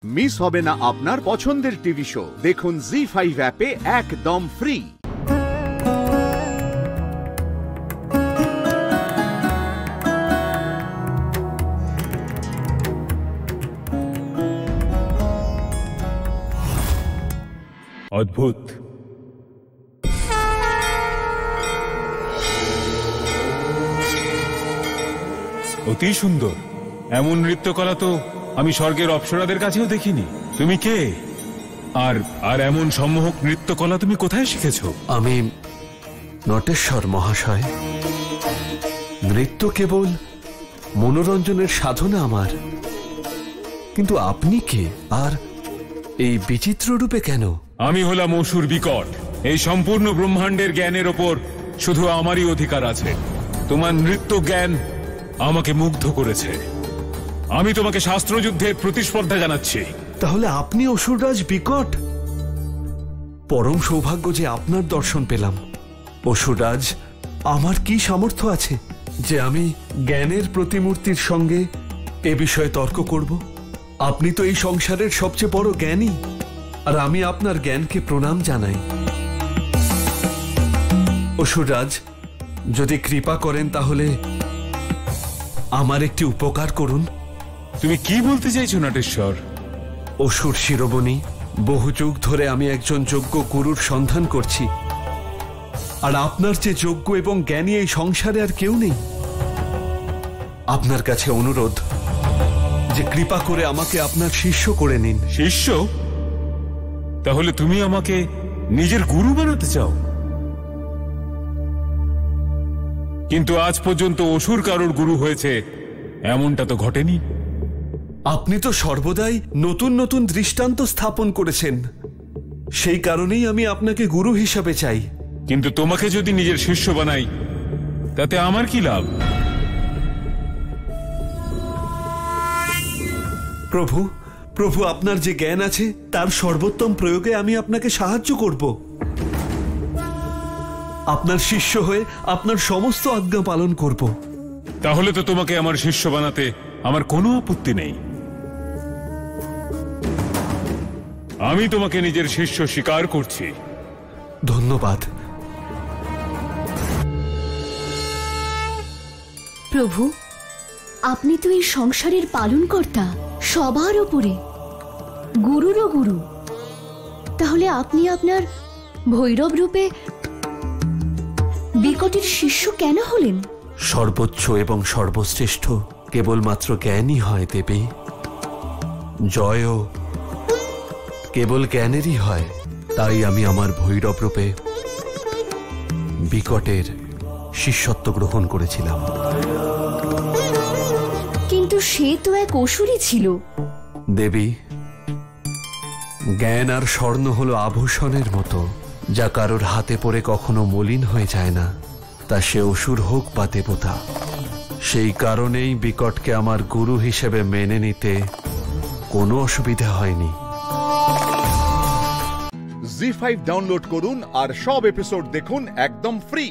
Miss হবে না আপনার পছন্দের টিভি শো। দেখুন জি5 অ্যাপে একদম ফ্রি। অদ্ভুত। অতি সুন্দর। এমন নৃত্যকলা তো আমি স্বর্গের অপ্সরাদের কাছেও দেখিনি। তুমি কে? আর এমন সম্মোহক নৃত্যকলা তুমি কোথায় শিখেছো? আমি নটেশ্বর মহাশয়। নৃত্য কেবল মনোরঞ্জনের সাধনা আমার। কিন্তু আপনি কে, আর এই বিচিত্র রূপে কেন? আমি হলাম অসুর বিকট। এই সম্পূর্ণ ব্রহ্মাণ্ডের জ্ঞানের ওপর শুধু আমারই অধিকার আছে। তোমার নৃত্য জ্ঞান আমাকে মুগ্ধ করেছে। আমি তোমাকে শাস্ত্রযুদ্ধের প্রতিস্পর্ধা জানাচ্ছি। তাহলে আপনি অসুররাজ বিকট? পরম সৌভাগ্য যে আপনার দর্শন পেলাম। অসুররাজ, আমার কি সামর্থ্য আছে যে আমি জ্ঞানের প্রতিমূর্তির সঙ্গে এ বিষয়ে তর্ক করব? আপনি তো এই সংসারের সবচেয়ে বড় জ্ঞানী, আর আমি আপনার জ্ঞানকে প্রণাম জানাই। অসুররাজ, যদি কৃপা করেন তাহলে আমার একটি উপকার করুন। তুমি কি বলতে চাইছো নটেশ্বর? অসুর শিরোমণি, বহু যুগ ধরে আমি একজন যোগ্য গুরুর সন্ধান করছি, আর আপনার যে যোগ্য এবং জ্ঞানী এই সংসারে আর কেউ নেই। আপনার কাছে অনুরোধ যে কৃপা করে আমাকে আপনার শিষ্য করে নিন। শিষ্য? তাহলে তুমি আমাকে নিজের গুরু বানাতে চাও? কিন্তু আজ পর্যন্ত অসুর কারোর গুরু হয়েছে এমনটা তো ঘটেনি। আপনি তো সর্বদাই নতুন নতুন দৃষ্টান্ত স্থাপন করেছেন, সেই কারণেই আমি আপনাকে গুরু হিসাবে চাই। কিন্তু তোমাকে যদি নিজের শিষ্য বানাই তাতে আমার কি লাভ? প্রভু, প্রভু, আপনার যে জ্ঞান আছে তার সর্বোত্তম প্রয়োগে আমি আপনাকে সাহায্য করব। আপনার শিষ্য হয়ে আপনার সমস্ত আজ্ঞা পালন করব। তাহলে তো তোমাকে আমার শিষ্য বানাতে আমার কোনো আপত্তি নেই। আমি তোমাকে নিজের শিষ্য স্বীকার করছি। ধন্যবাদ। প্রভু, আপনি তো এই সংসারের পালনকর্তা, সবার উপরে, গুরুরও গুরু। তাহলে আপনি আপনার ভৈরব রূপে বিকটের শিষ্য কেন হলেন? সর্বোচ্চ এবং সর্বশ্রেষ্ঠ কেবলমাত্র জ্ঞানই হয় দেবী। জয়ও কেবল জ্ঞানেরই হয়। তাই আমি আমার ভৈরব রূপে বিকটের শিষ্যত্ব গ্রহণ করেছিলাম। কিন্তু সে তো এক অসুরই ছিল। দেবী, জ্ঞান আর স্বর্ণ হলো আভূষণের মতো, যা কারোর হাতে পড়ে কখনো মলিন হয়ে যায় না, তা সে অসুর হোক বা দেবতা। সেই কারণেই বিকটকে আমার গুরু হিসেবে মেনে নিতে কোনো অসুবিধা হয়নি। জি5 ডাউনলোড করুন আর সব এপিসোড দেখুন একদম ফ্রি।